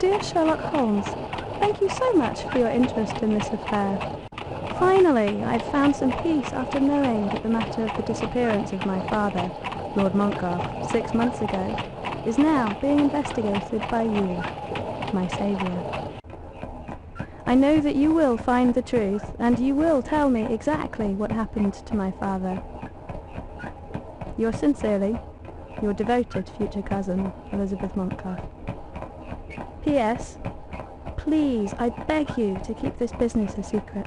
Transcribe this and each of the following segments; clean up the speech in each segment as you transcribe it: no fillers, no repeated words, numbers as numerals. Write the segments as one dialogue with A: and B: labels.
A: Dear Sherlock Holmes, thank you so much for your interest in this affair. Finally, I've found some peace after knowing that the matter of the disappearance of my father, Lord Montgarth, 6 months ago, is now being investigated by you, my saviour. I know that you will find the truth, and you will tell me exactly what happened to my father. Yours sincerely, your devoted future cousin, Elizabeth Montgarth. P.S. Please, I beg you to keep this business a secret.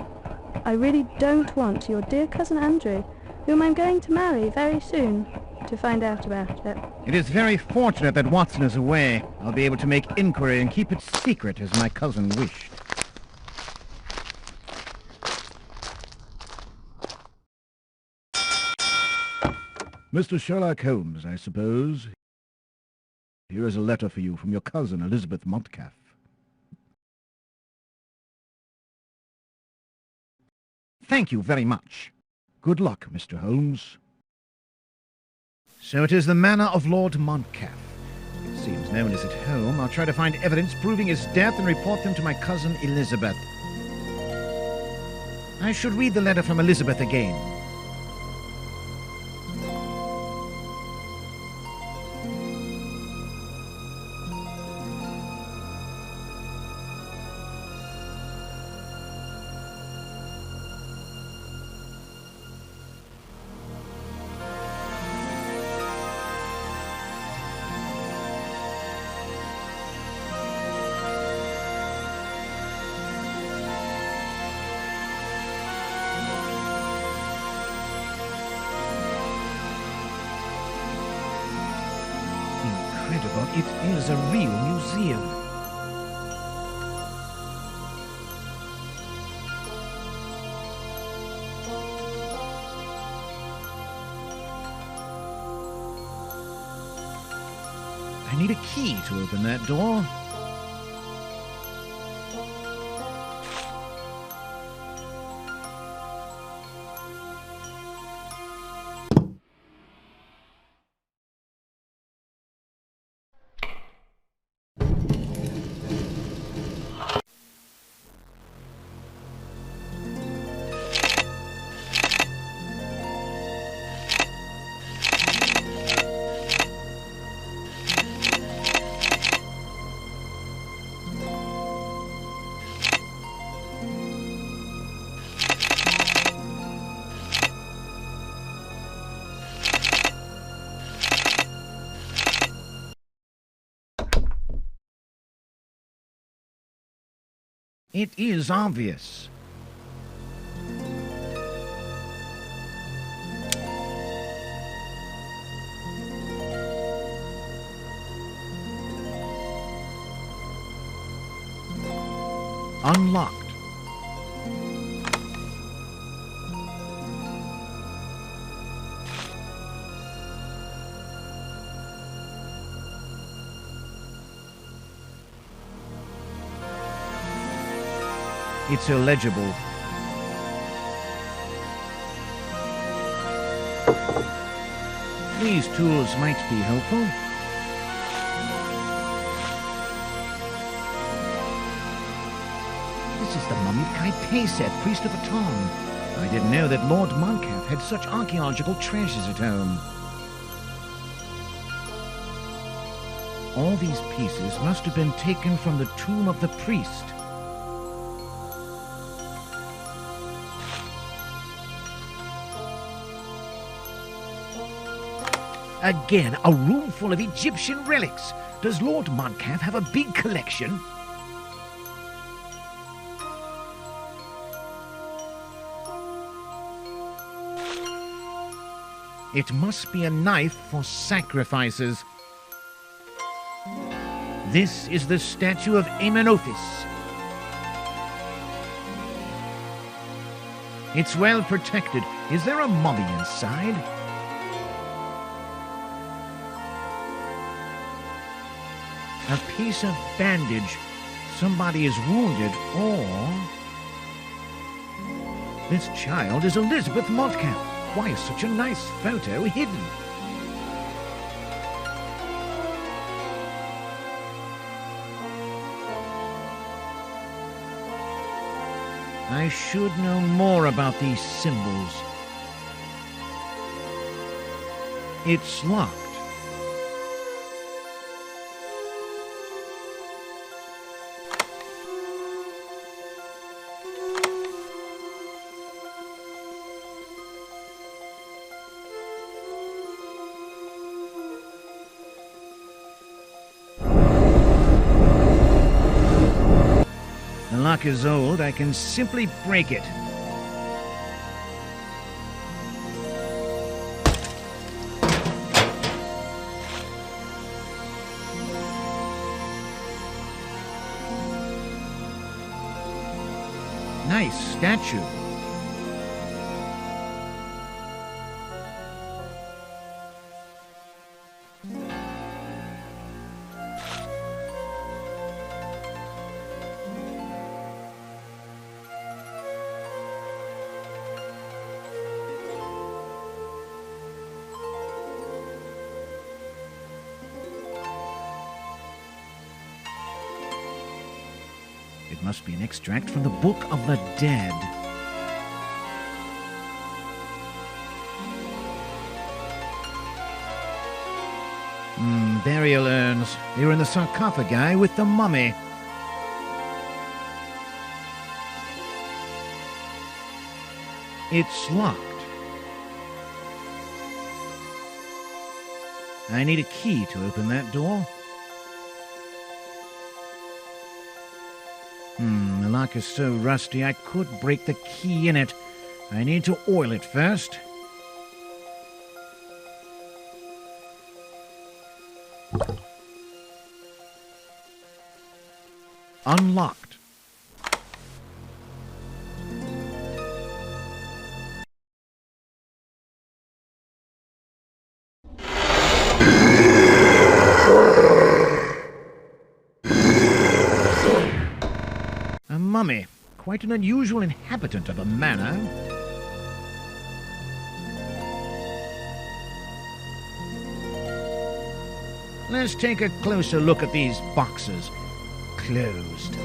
A: I really don't want your dear cousin Andrew, whom I'm going to marry very soon, to find out about it.
B: It is very fortunate that Watson is away. I'll be able to make inquiry and keep it secret as my cousin wished. Mr. Sherlock Holmes, I suppose. Here is a letter for you from your cousin, Elizabeth Montcalf. Thank you very much. Good luck, Mr. Holmes. So it is the manor of Lord Montcalf. It seems no one is at home. I'll try to find evidence proving his death and report them to my cousin Elizabeth. I should read the letter from Elizabeth again. Incredible. It is a real museum. I need a key to open that door. It is obvious. Unlocked. It's illegible. These tools might be helpful. This is the mummified playset, Priest of Aton. I didn't know that Lord Montcalf had such archaeological treasures at home. All these pieces must have been taken from the tomb of the priest. Again, a room full of Egyptian relics. Does Lord Montcalf have a big collection? It must be a knife for sacrifices. This is the statue of Amenophis. It's well protected. Is there a mummy inside? A piece of bandage. Somebody is wounded, or... This child is Elizabeth Montcalf. Why is such a nice photo hidden? I should know more about these symbols. It's locked. The lock is old. I can simply break it. Nice statue. It must be an extract from the Book of the Dead. Burial urns. They were in the sarcophagi with the mummy. It's locked. I need a key to open that door. The lock is so rusty I could break the key in it. I need to oil it first. Unlocked. A mummy. Quite an unusual inhabitant of a manor. Let's take a closer look at these boxes. Closed.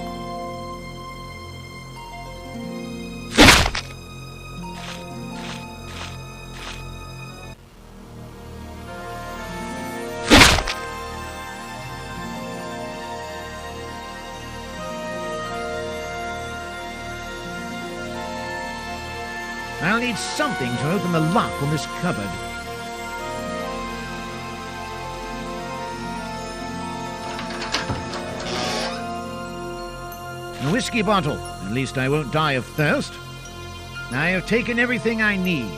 B: I'll need something to open the lock on this cupboard. A whiskey bottle. At least I won't die of thirst. I have taken everything I need.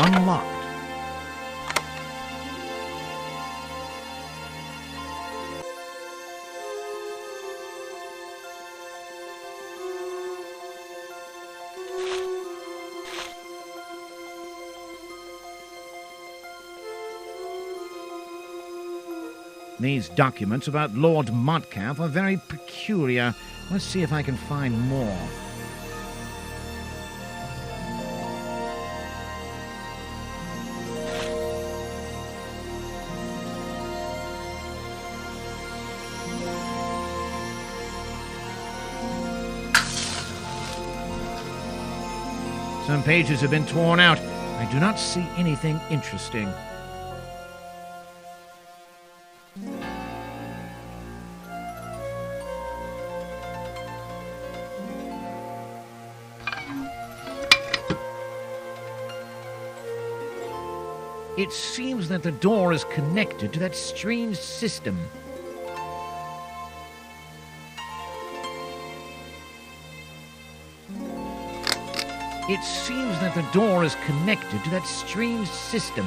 B: Unlocked. These documents about Lord Montcalf are very peculiar. Let's see if I can find more. Some pages have been torn out. I do not see anything interesting. It seems that the door is connected to that strange system. It seems that the door is connected to that strange system.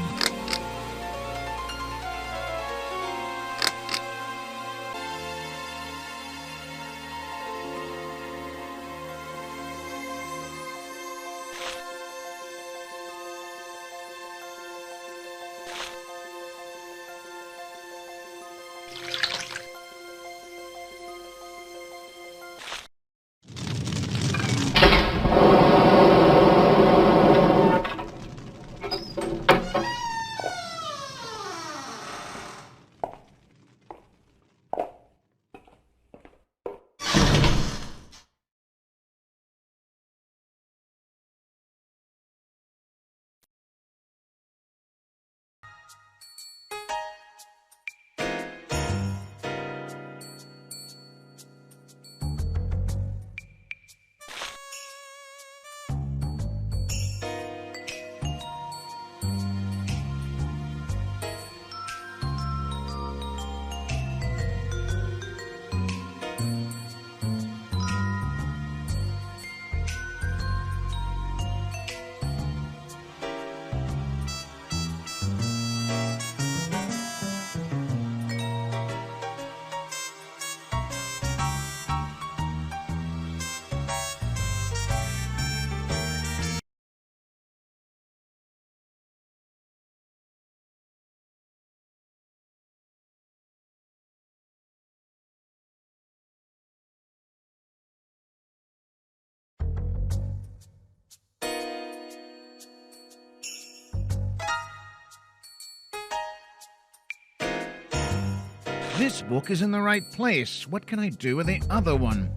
B: This book is in the right place. What can I do with the other one?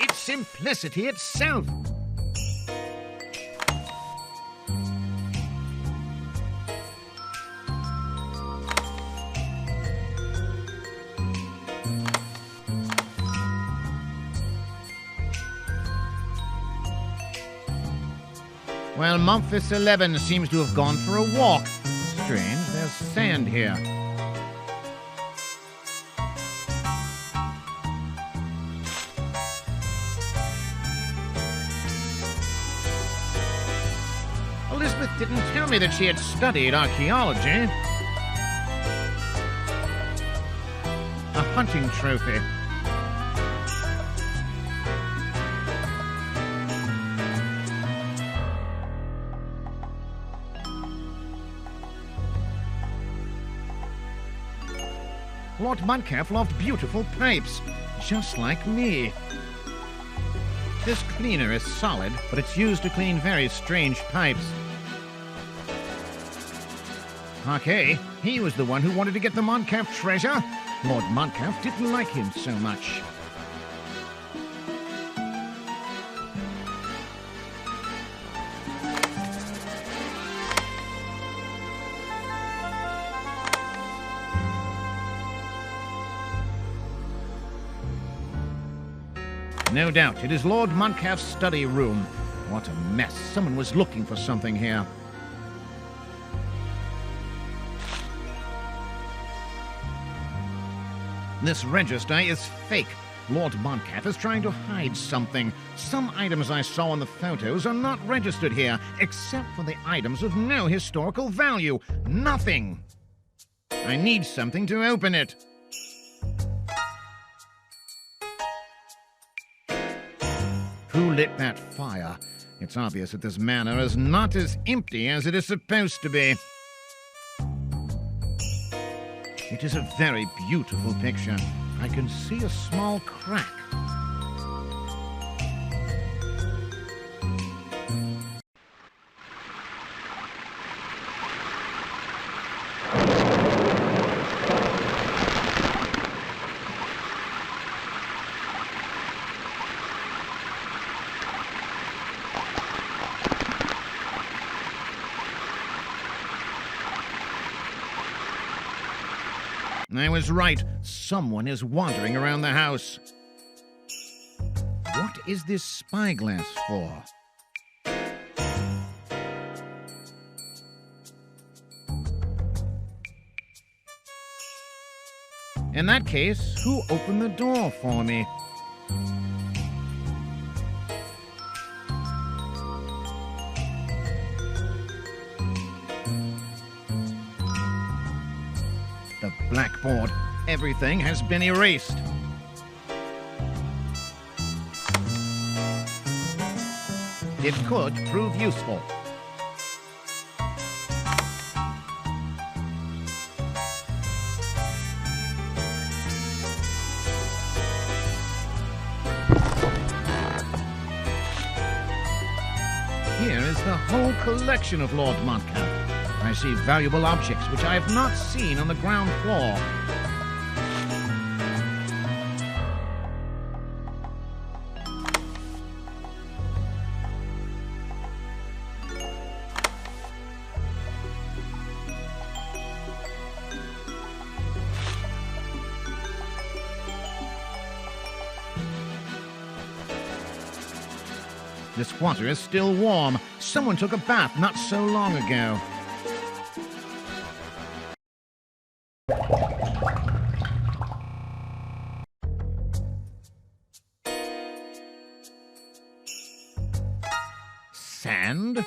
B: It's simplicity itself. Well, Memphis 11 seems to have gone for a walk. Strange, there's sand here. Elizabeth didn't tell me that she had studied archaeology. A hunting trophy. Lord Mudcalf loved beautiful pipes, just like me. This cleaner is solid, but it's used to clean very strange pipes. Okay, he was the one who wanted to get the Mudcalf treasure. Lord Mudcalf didn't like him so much. No doubt, it is Lord Montcalf's study room. What a mess. Someone was looking for something here. This register is fake. Lord Montcalf is trying to hide something. Some items I saw in the photos are not registered here, except for the items of no historical value. Nothing. I need something to open it. Who lit that fire? It's obvious that this manor is not as empty as it is supposed to be. It is a very beautiful picture. I can see a small crack. I was right. Someone is wandering around the house. What is this spyglass for? In that case, who opened the door for me? The blackboard. Everything has been erased. It could prove useful. Here is the whole collection of Lord Montcalf. I see valuable objects which I have not seen on the ground floor. This water is still warm. Someone took a bath not so long ago. Sand?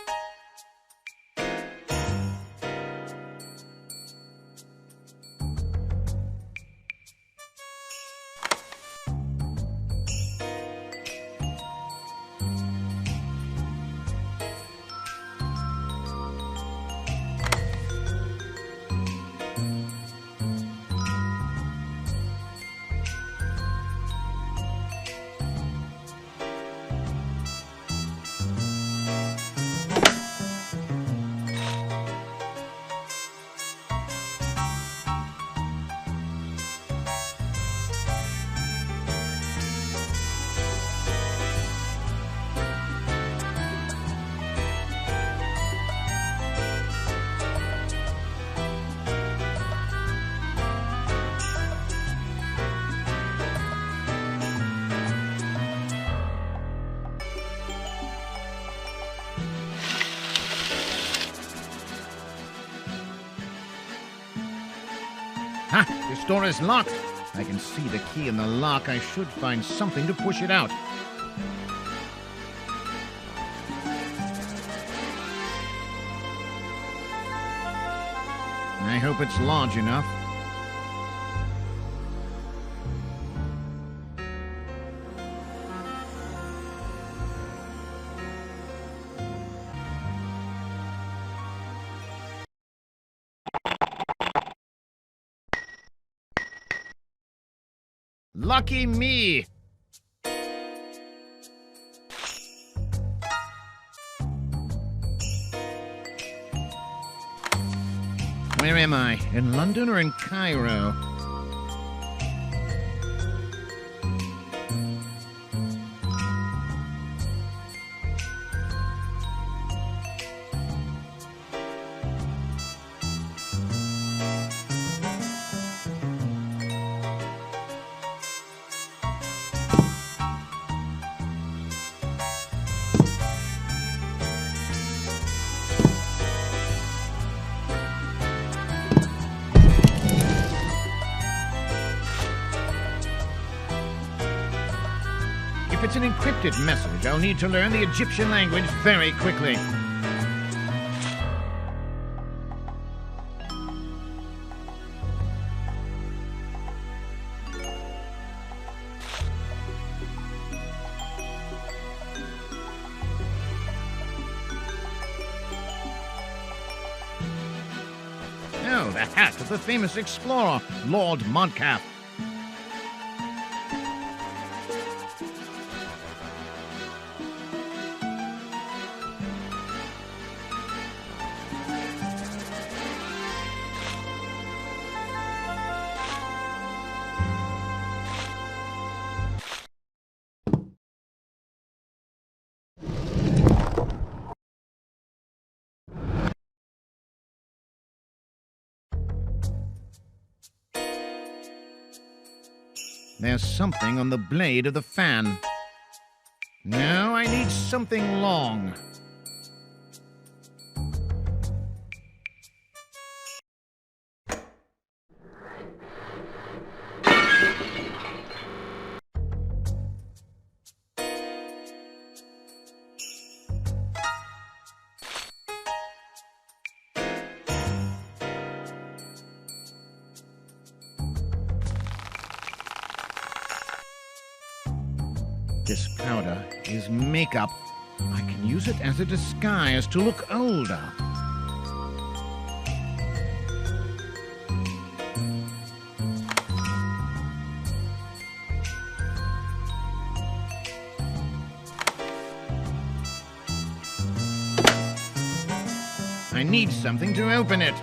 B: Ha! This door is locked. I can see the key in the lock. I should find something to push it out. I hope it's large enough. Lucky me! Where am I? In London or in Cairo? If it's an encrypted message, I'll need to learn the Egyptian language very quickly. Oh, the hat of the famous explorer, Lord Montcalf. There's something on the blade of the fan. No, I need something long. This powder is makeup. I can use it as a disguise to look older. I need something to open it.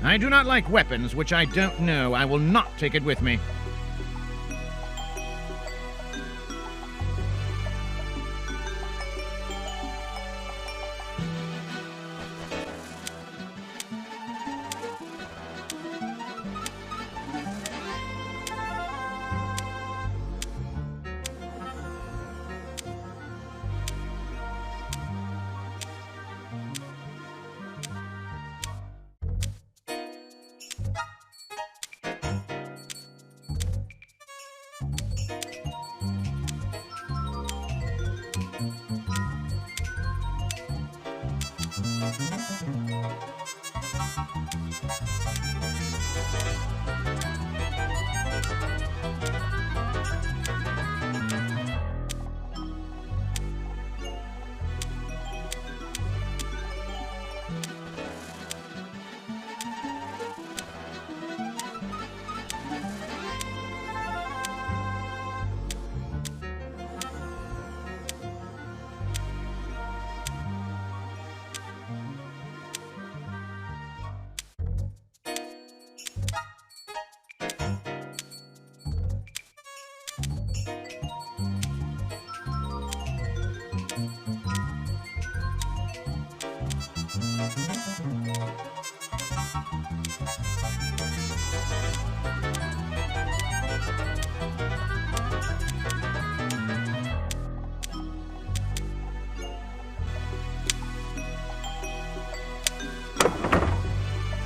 B: I do not like weapons which I don't know. I will not take it with me.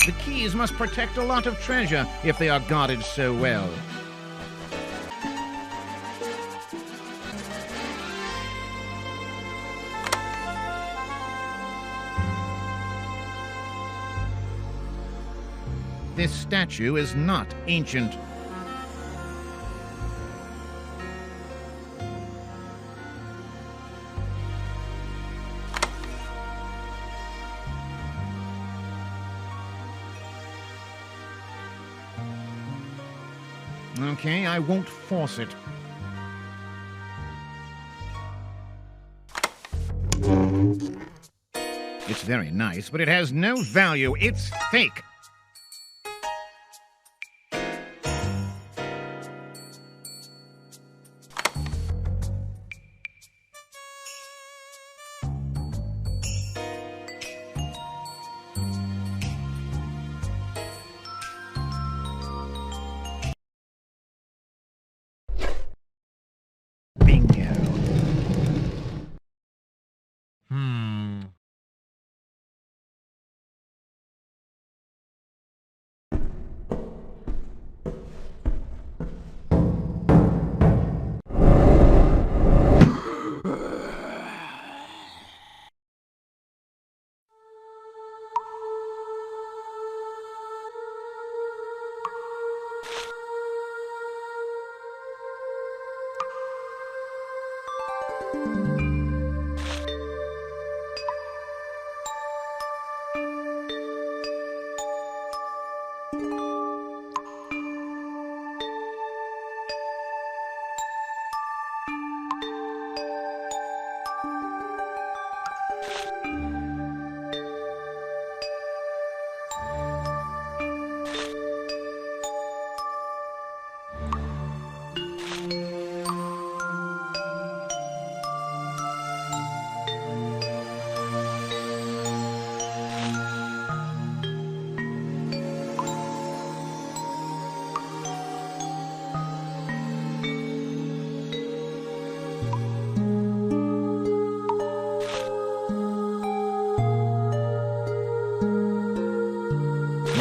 B: The keys must protect a lot of treasure if they are guarded so well. This statue is not ancient. Okay, I won't force it. It's very nice, but it has no value. It's fake.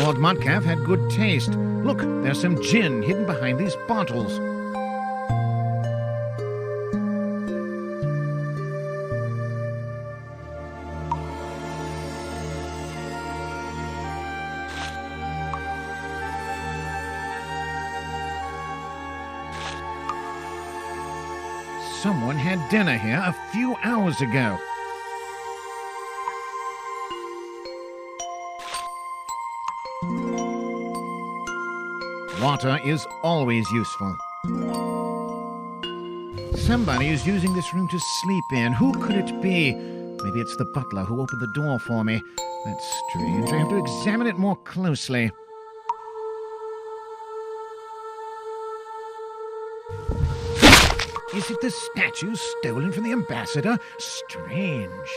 B: Lord Mudcalf had good taste. Look, there's some gin hidden behind these bottles. Someone had dinner here a few hours ago. Water is always useful. Somebody is using this room to sleep in. Who could it be? Maybe it's the butler who opened the door for me. That's strange. I have to examine it more closely. Is it the statue stolen from the ambassador? Strange.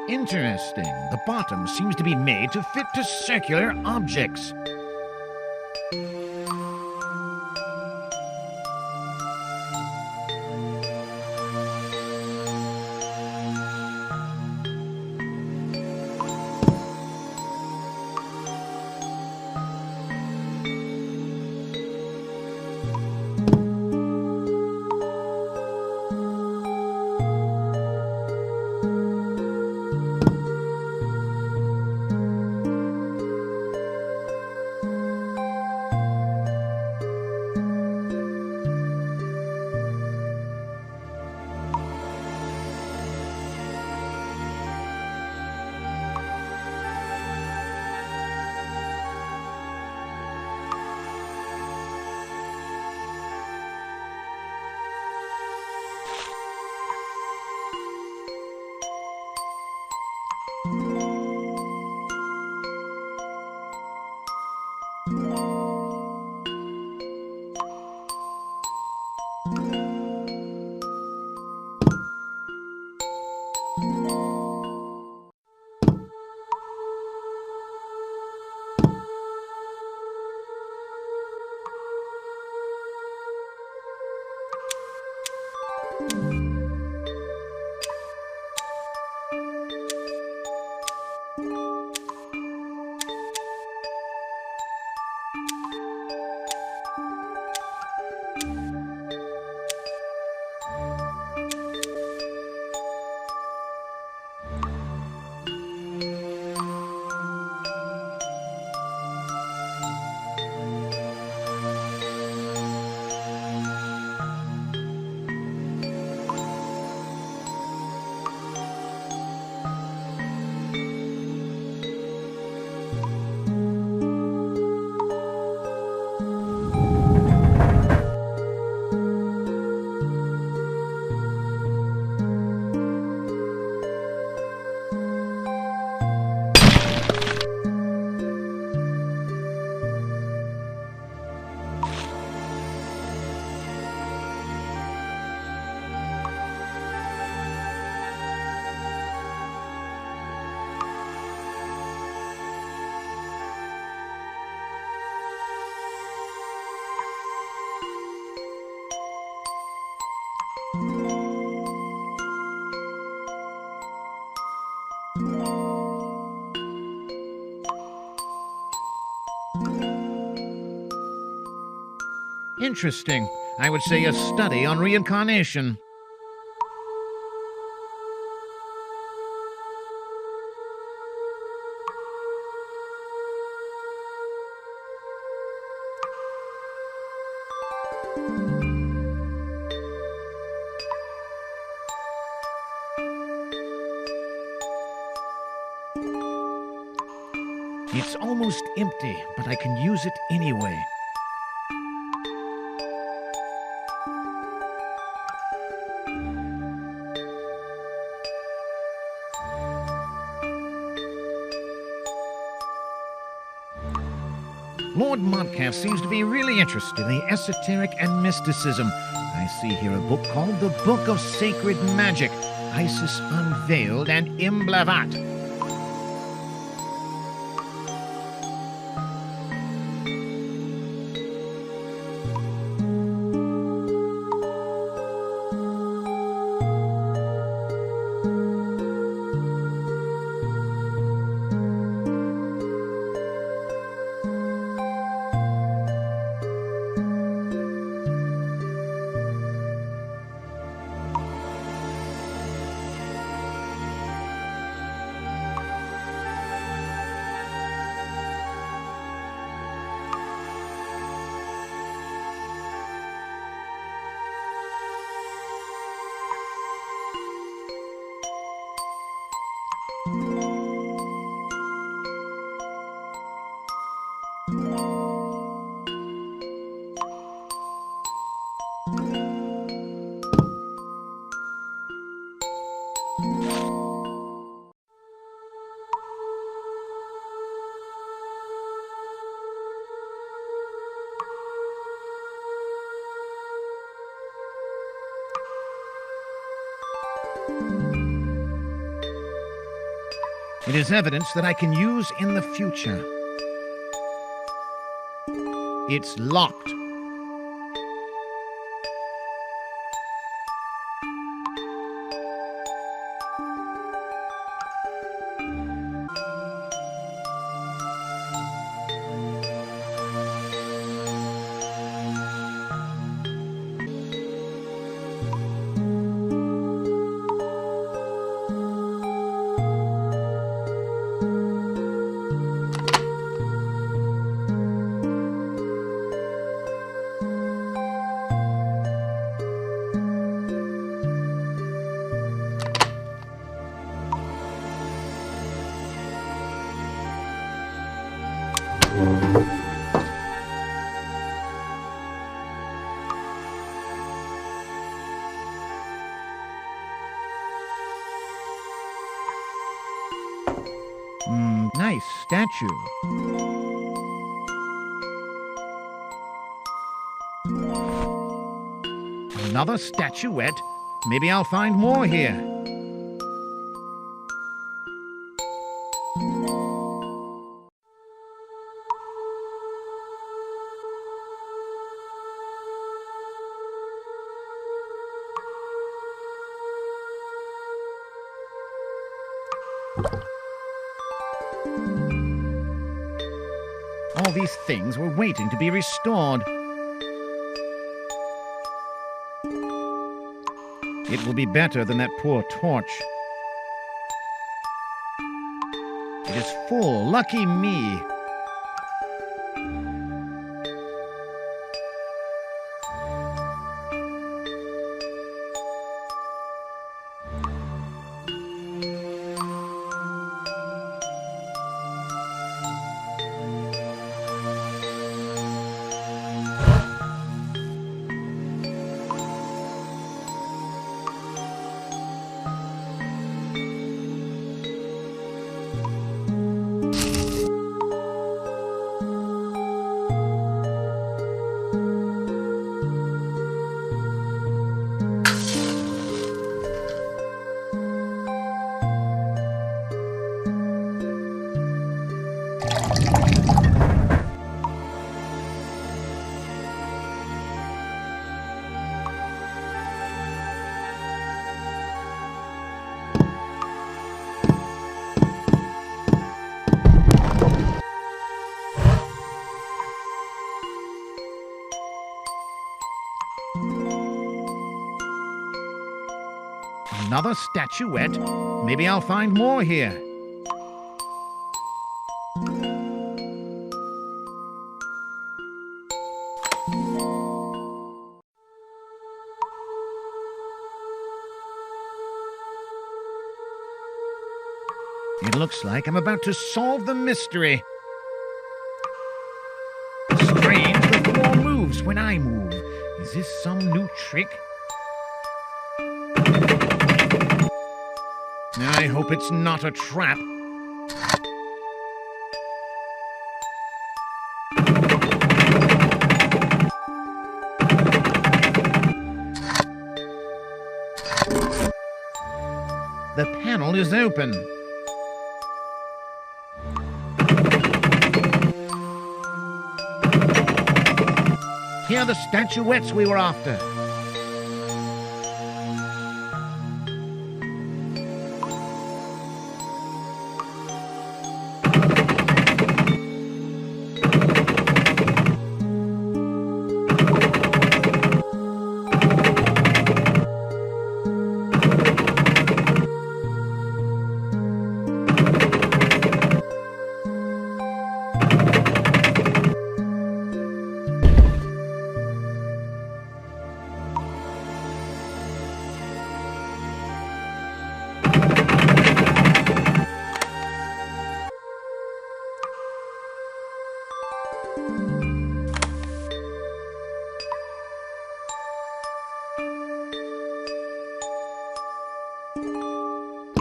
B: Interesting. The bottom seems to be made to fit to circular objects. Interesting. I would say a study on reincarnation. It's almost empty, but I can use it anyway. Lord Mudcalf seems to be really interested in the esoteric and mysticism. I see here a book called The Book of Sacred Magic, Isis Unveiled and Imblavat. It is evidence that I can use in the future. It's locked. Nice statue. Another statuette? Maybe I'll find more here. All these things were waiting to be restored. It will be better than that poor torch. It is full. Lucky me. Another statuette? Maybe I'll find more here. It looks like I'm about to solve the mystery. Strange, the floor moves when I move. Is this some new trick? I hope it's not a trap. The panel is open. Here are the statuettes we were after.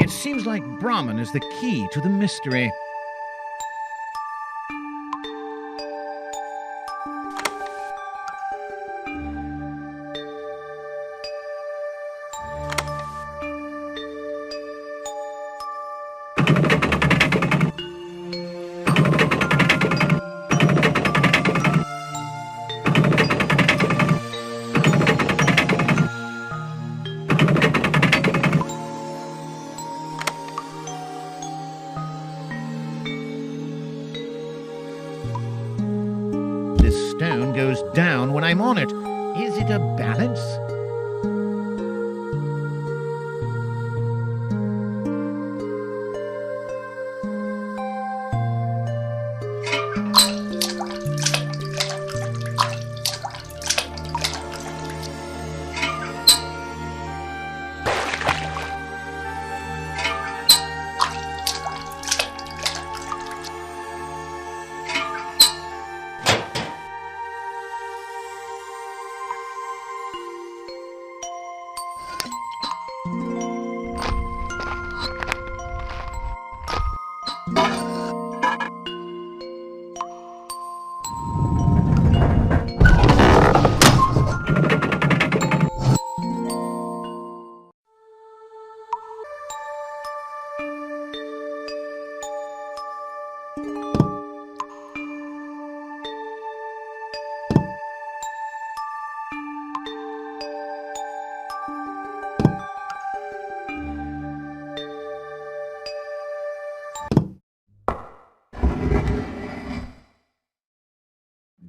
B: It seems like Brahman is the key to the mystery. I'm on it. Is it a balance?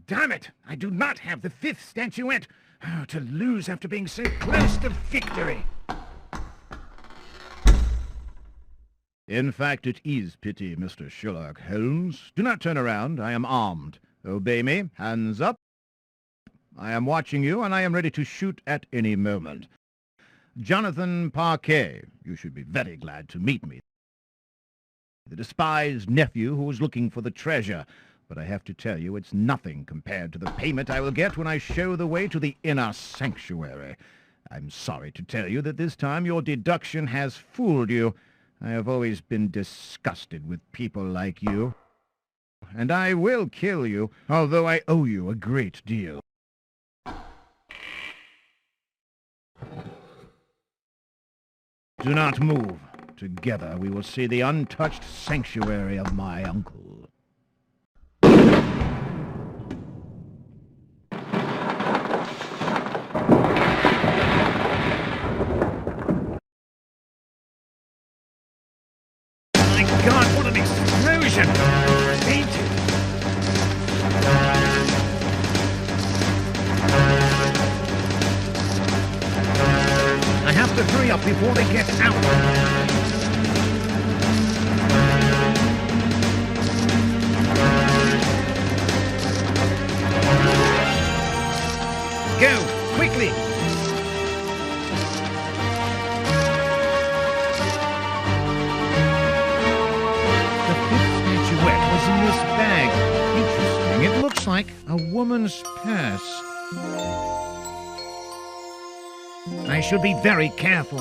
B: Damn it! I do not have the 5th statuette! Oh, to lose after being so close to victory! In fact, it is pity, Mr. Sherlock Holmes. Do not turn around. I am armed. Obey me. Hands up. I am watching you, and I am ready to shoot at any moment. Jonathan Parquet, you should be very glad to meet me. The despised nephew who was looking for the treasure. But I have to tell you, it's nothing compared to the payment I will get when I show the way to the inner sanctuary. I'm sorry to tell you that this time your deduction has fooled you. I have always been disgusted with people like you. And I will kill you, although I owe you a great deal. Do not move. Together we will see the untouched sanctuary of my uncle. God, what an explosion! Tainted! I have to hurry up before they get out. Go, quickly! In this bag. Interesting. It looks like a woman's purse. I should be very careful.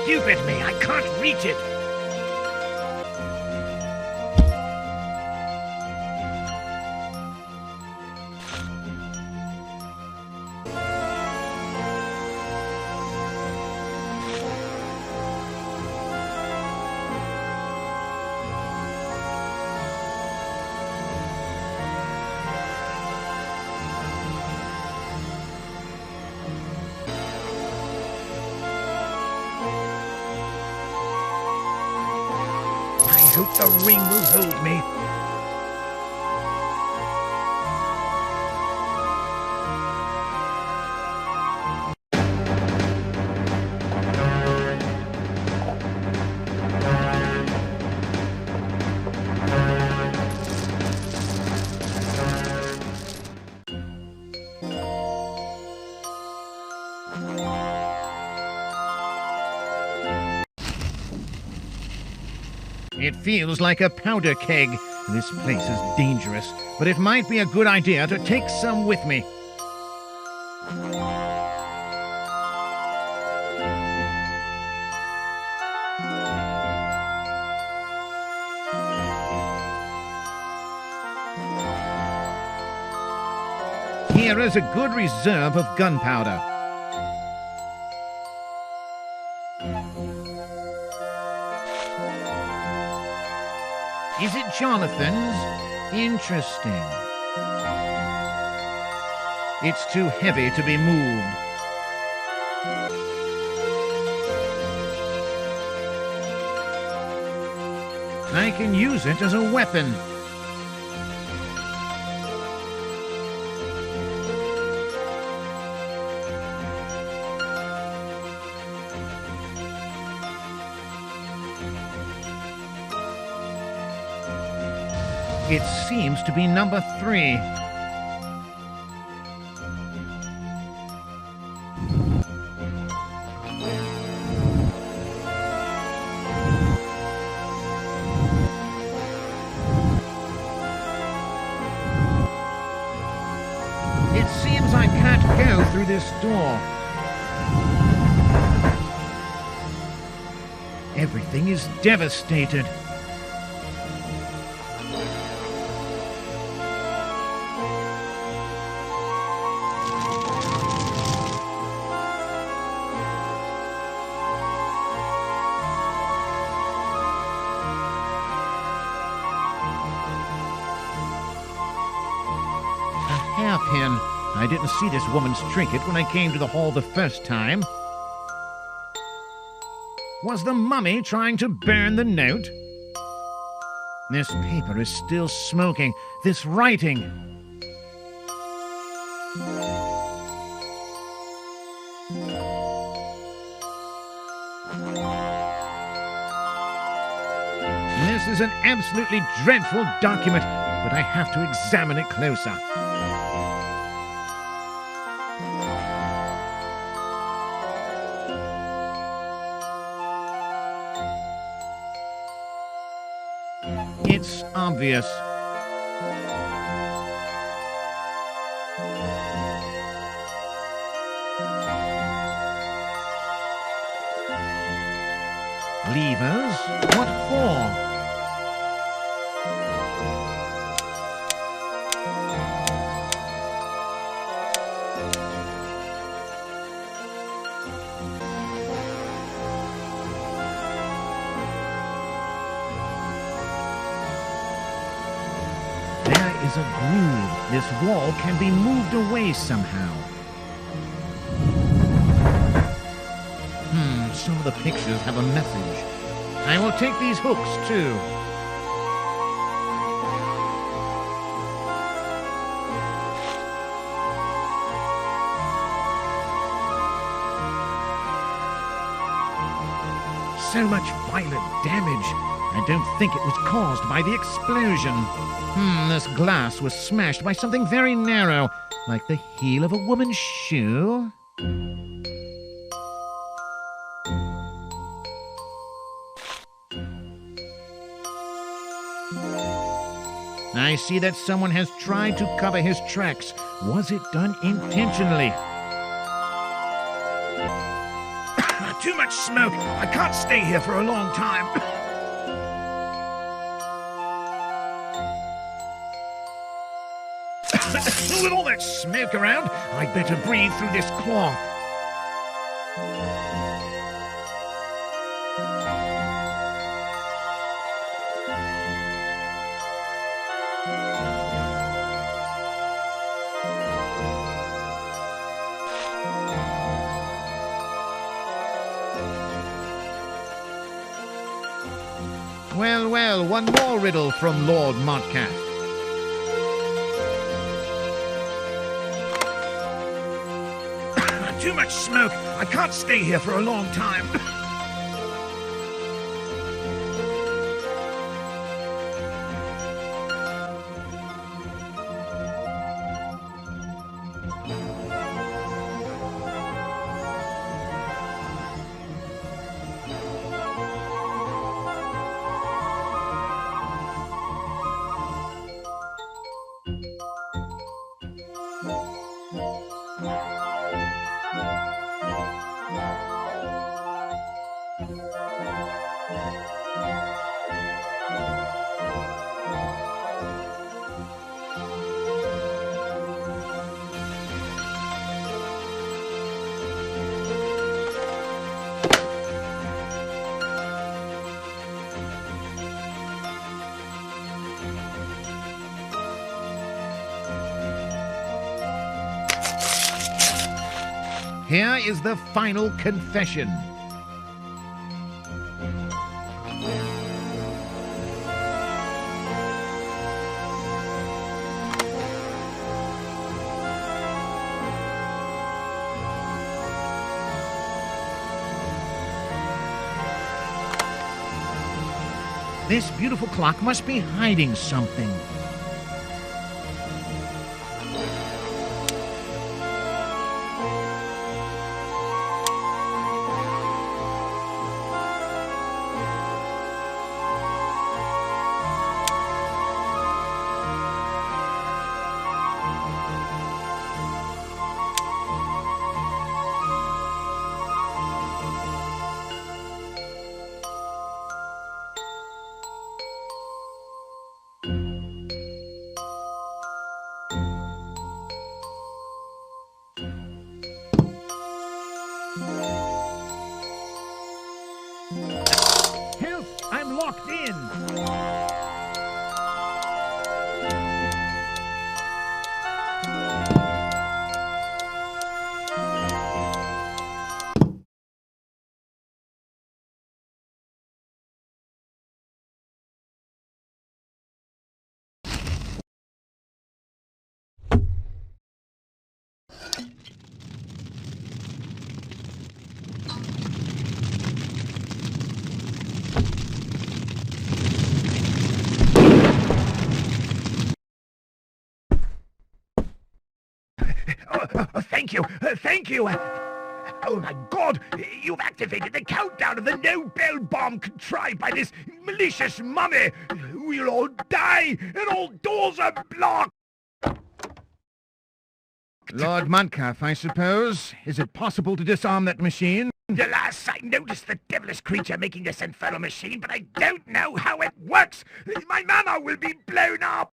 B: Stupid me, I can't reach it. I hope the ring will hold me. It feels like a powder keg. This place is dangerous, but it might be a good idea to take some with me. Here is a good reserve of gunpowder. Is it Jonathan's? Interesting. It's too heavy to be moved. I can use it as a weapon. It seems to be number 3. It seems I can't go through this door. Everything is devastated. Hairpin. I didn't see this woman's trinket when I came to the hall the first time. Was the mummy trying to burn the note? This paper is still smoking. This writing. This is an absolutely dreadful document, but I have to examine it closer. It's obvious. Levers? What for? Is a groove. This wall can be moved away somehow. Some of the pictures have a message. I will take these hooks, too. So much violent damage. I don't think it was caused by the explosion. This glass was smashed by something very narrow, like the heel of a woman's shoe. I see that someone has tried to cover his tracks. Was it done intentionally? Too much smoke. I can't stay here for a long time. With all that smoke around, I'd better breathe through this cloth. Well, well, one more riddle from Lord Montcalf. Too much smoke. I can't stay here for a long time. Here is the final confession. This beautiful clock must be hiding something.
C: Help! I'm locked in!
D: Thank you! Thank you! Oh my God! You've activated the countdown of the no-bell bomb contrived by this malicious mummy! We'll all die, and all doors are blocked!
B: Lord Montcalf, I suppose. Is it possible to disarm that machine?
D: Alas, I noticed the devilish creature making this infernal machine, but I don't know how it works! My manor will be blown up!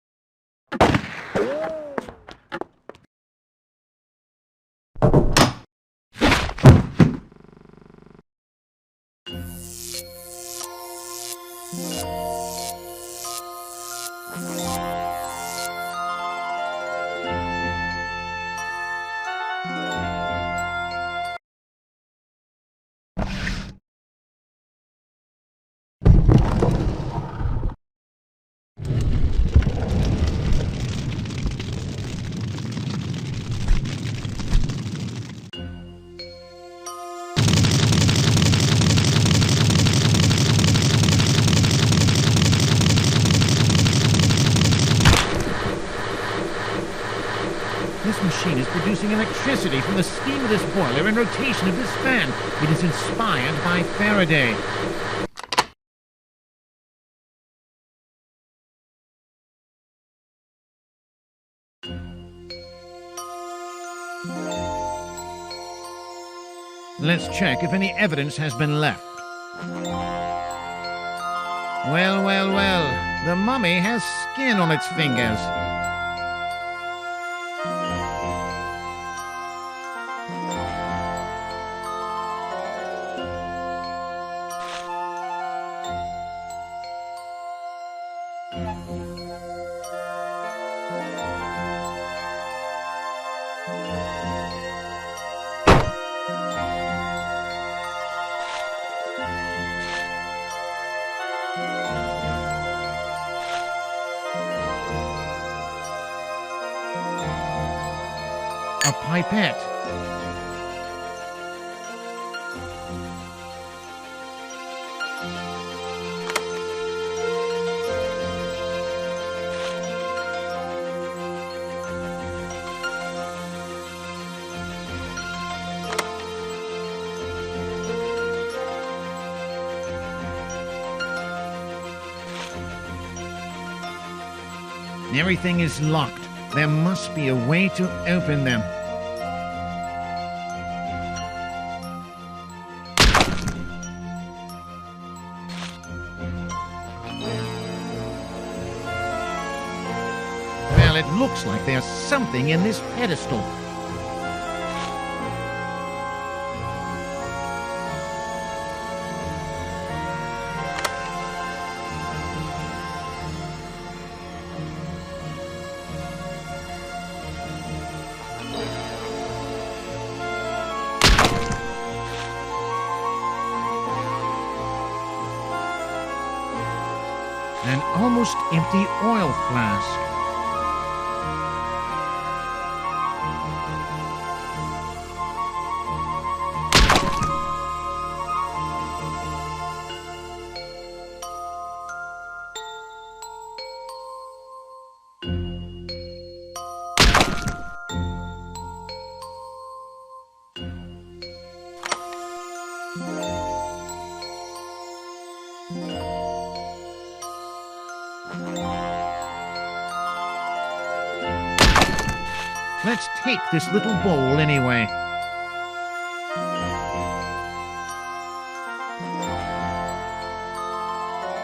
B: This machine is producing electricity from the steam of this boiler and rotation of this fan. It is inspired by Faraday. Let's check if any evidence has been left. Well, well, well. The mummy has skin on its fingers. A pipette. Everything is locked. There must be a way to open them. Well, it looks like there's something in this pedestal. An almost empty oil flask. Let's take this little bowl anyway.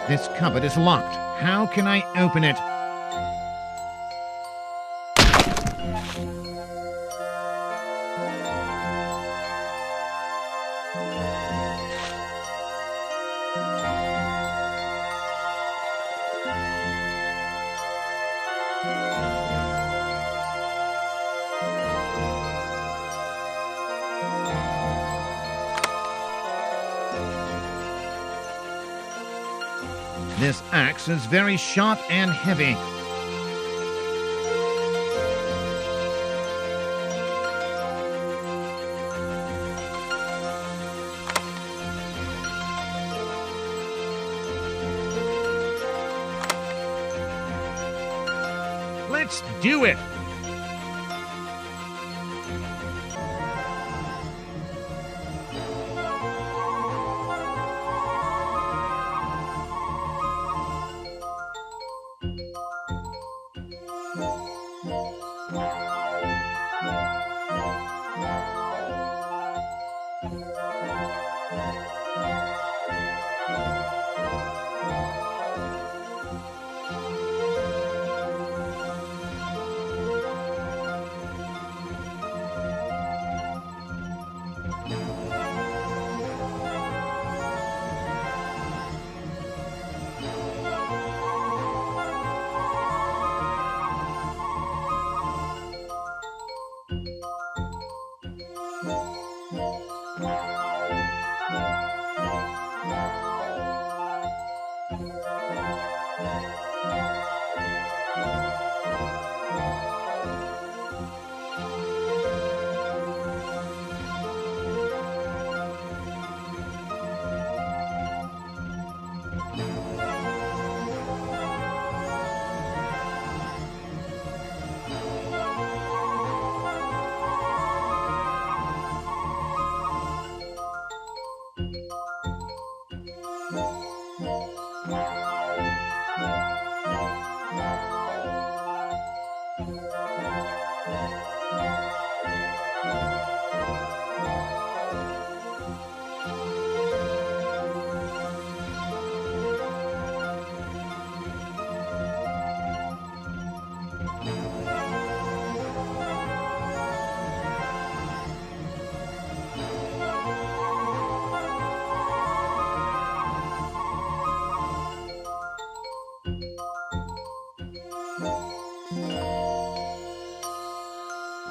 B: This cupboard is locked. How can I open it? This axe is very sharp and heavy. Let's do it!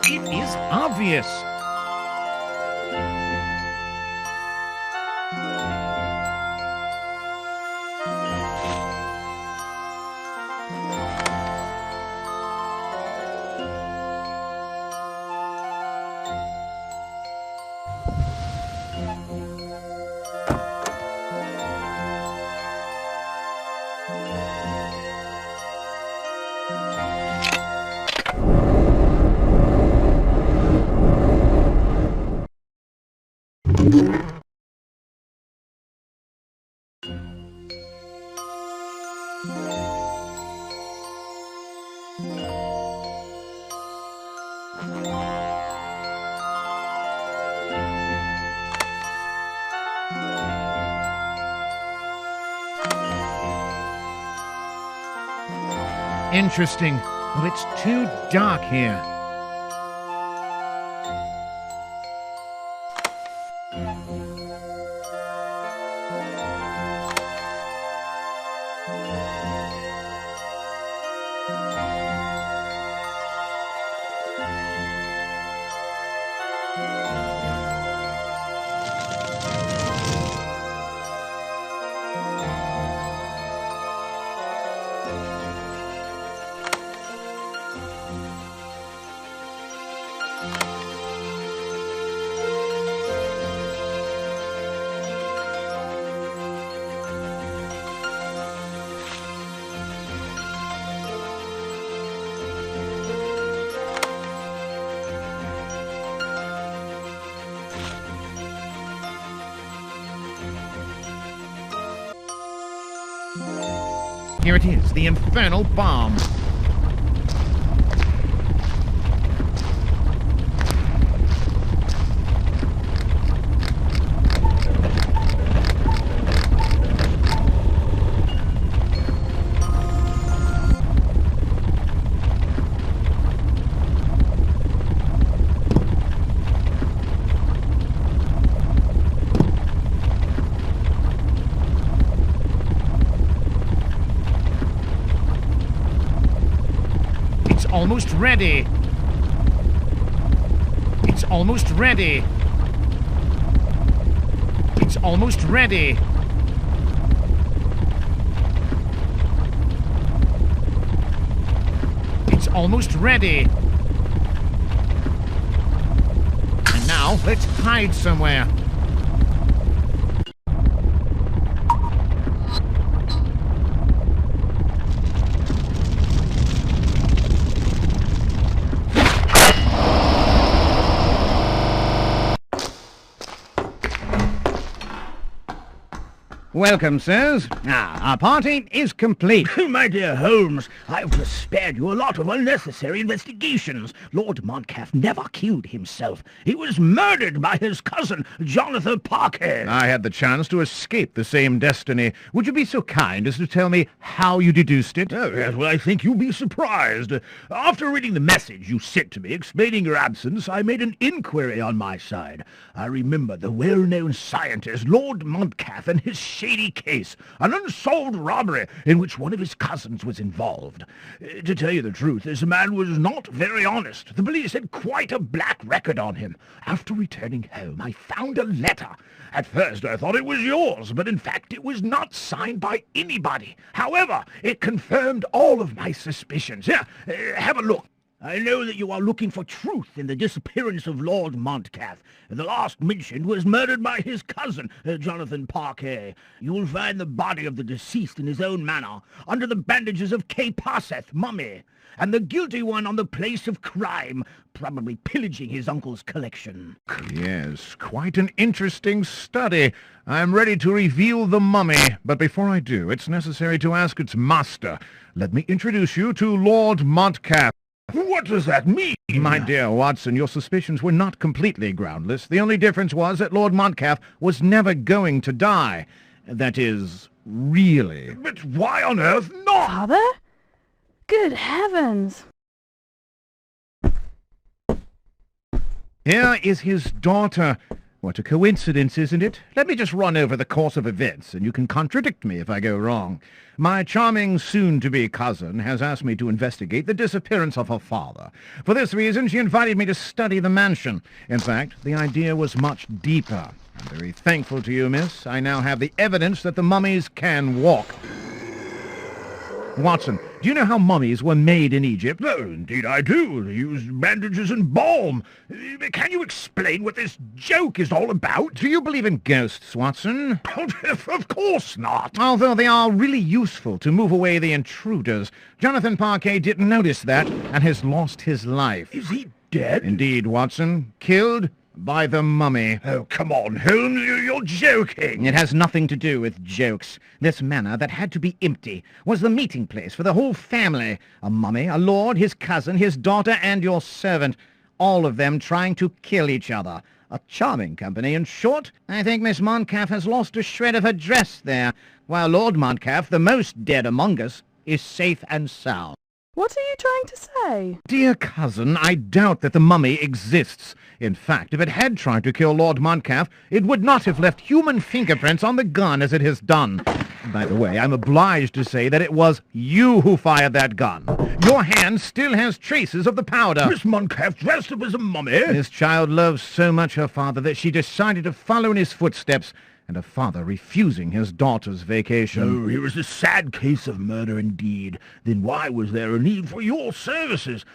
B: It is obvious. Interesting, but it's too dark here. Here it is, the infernal bomb. almost ready. It's almost ready. It's almost ready. It's almost ready. And now, let's hide somewhere. Welcome, sirs. Our party is complete.
D: My dear Holmes, I've just spared you a lot of unnecessary investigations. Lord Montcalf never killed himself. He was murdered by his cousin, Jonathan Parker.
B: I had the chance to escape the same destiny. Would you be so kind as to tell me how you deduced it?
D: Oh, yes, well, I think you'll be surprised. After reading the message you sent to me explaining your absence, I made an inquiry on my side. I remember the well-known scientist, Lord Montcalf, and his shady case, an unsolved robbery in which one of his cousins was involved. To tell you the truth, this man was not very honest. The police had quite a black record on him. After returning home, I found a letter. At first I thought it was yours, but in fact it was not signed by anybody. However, it confirmed all of my suspicions. Here, have a look. I know that you are looking for truth in the disappearance of Lord Montcalf. The last mentioned was murdered by his cousin, Jonathan Parker. You will find the body of the deceased in his own manor, under the bandages of Kay Parseth, mummy, and the guilty one on the place of crime, probably pillaging his uncle's collection.
B: Yes, quite an interesting study. I'm ready to reveal the mummy, but before I do, it's necessary to ask its master. Let me introduce you to Lord Montcalf.
D: What does that mean?
B: My dear Watson, your suspicions were not completely groundless. The only difference was that Lord Montcalf was never going to die. That is, really.
D: But why on earth not?
A: Father? Good heavens!
B: Here is his daughter. What a coincidence, isn't it? Let me just run over the course of events, and you can contradict me if I go wrong. My charming soon-to-be cousin has asked me to investigate the disappearance of her father. For this reason, she invited me to study the mansion. In fact, the idea was much deeper. I'm very thankful to you, miss. I now have the evidence that the mummies can walk. Watson, do you know how mummies were made in Egypt?
D: Oh, indeed I do. They use bandages and balm. Can you explain what this joke is all about?
B: Do you believe in ghosts, Watson?
D: Of course not.
B: Although they are really useful to move away the intruders. Jonathan Parker didn't notice that and has lost his life.
D: Is he dead?
B: Indeed, Watson. Killed by the mummy.
D: Oh, come on, Holmes, you're joking.
B: It has nothing to do with jokes. This manor that had to be empty was the meeting place for the whole family. A mummy, a lord, his cousin, his daughter, and your servant. All of them trying to kill each other. A charming company, in short. I think Miss Montcalf has lost a shred of her dress there, while Lord Montcalf, the most dead among us, is safe and sound.
A: What are you trying to say?
B: Dear cousin, I doubt that the mummy exists. In fact, if it had tried to kill Lord Montcalf, it would not have left human fingerprints on the gun as it has done. By the way, I'm obliged to say that it was you who fired that gun. Your hand still has traces of the powder.
D: Miss Montcalf dressed up as a mummy?
B: This child loves so much her father that she decided to follow in his footsteps, and her father refusing his daughter's vacation.
D: Oh, here is a sad case of murder indeed. Then why was there a need for your services?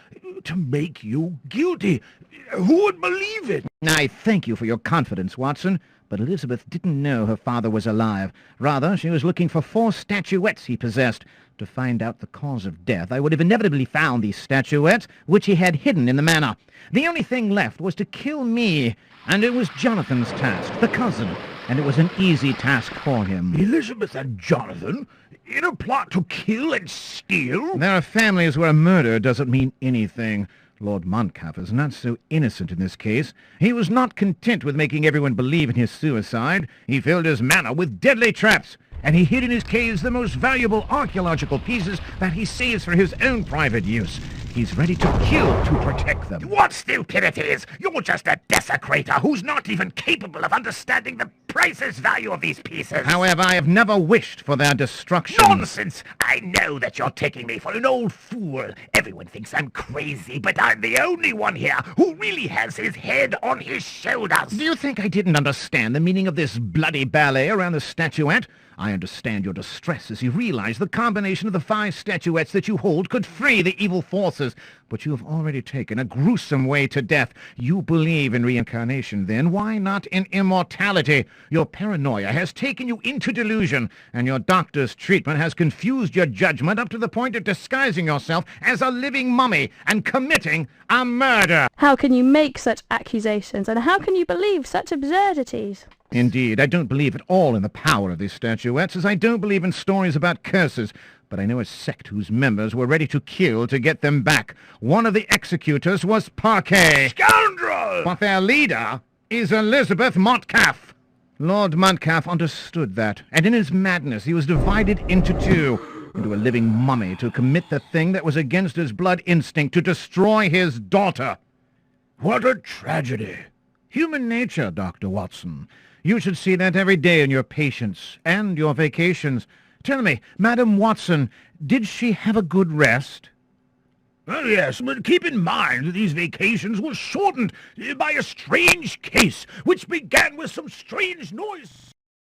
D: To make you guilty? Who would believe it?
B: I thank you for your confidence, Watson, but Elizabeth didn't know her father was alive. Rather, she was looking for 4 statuettes he possessed. To find out the cause of death, I would have inevitably found these statuettes, which he had hidden in the manor. The only thing left was to kill me, and it was Jonathan's task, the cousin, and it was an easy task for him.
D: Elizabeth and Jonathan? In a plot to kill and steal?
B: There are families where murder doesn't mean anything. Lord Montcalf is not so innocent in this case. He was not content with making everyone believe in his suicide. He filled his manor with deadly traps, and he hid in his caves the most valuable archaeological pieces that he saves for his own private use. He's ready to kill to protect them.
D: What stupidities! You're just a desecrator who's not even capable of understanding the priceless value of these pieces.
B: However, I have never wished for their destruction.
D: Nonsense! I know that you're taking me for an old fool. Everyone thinks I'm crazy, but I'm the only one here who really has his head on his shoulders.
B: Do you think I didn't understand the meaning of this bloody ballet around the statuette? I understand your distress as you realize the combination of the 5 statuettes that you hold could free the evil forces, but you have already taken a gruesome way to death. You believe in reincarnation, then. Why not in immortality? Your paranoia has taken you into delusion, and your doctor's treatment has confused your judgment up to the point of disguising yourself as a living mummy and committing a murder.
A: How can you make such accusations, and how can you believe such absurdities?
B: Indeed, I don't believe at all in the power of these statuettes, as I don't believe in stories about curses, but I know a sect whose members were ready to kill to get them back. One of the executors was Parquet.
D: Scoundrel!
B: But their leader is Elizabeth Montcalf. Lord Montcalf understood that, and in his madness he was divided into 2, into a living mummy to commit the thing that was against his blood instinct, to destroy his daughter.
D: What a tragedy.
B: Human nature, Dr. Watson. You should see that every day in your patients and your vacations. Tell me, Madam Watson, did she have a good rest?
D: Oh, yes, but keep in mind that these vacations were shortened by a strange case, which began with some strange noise.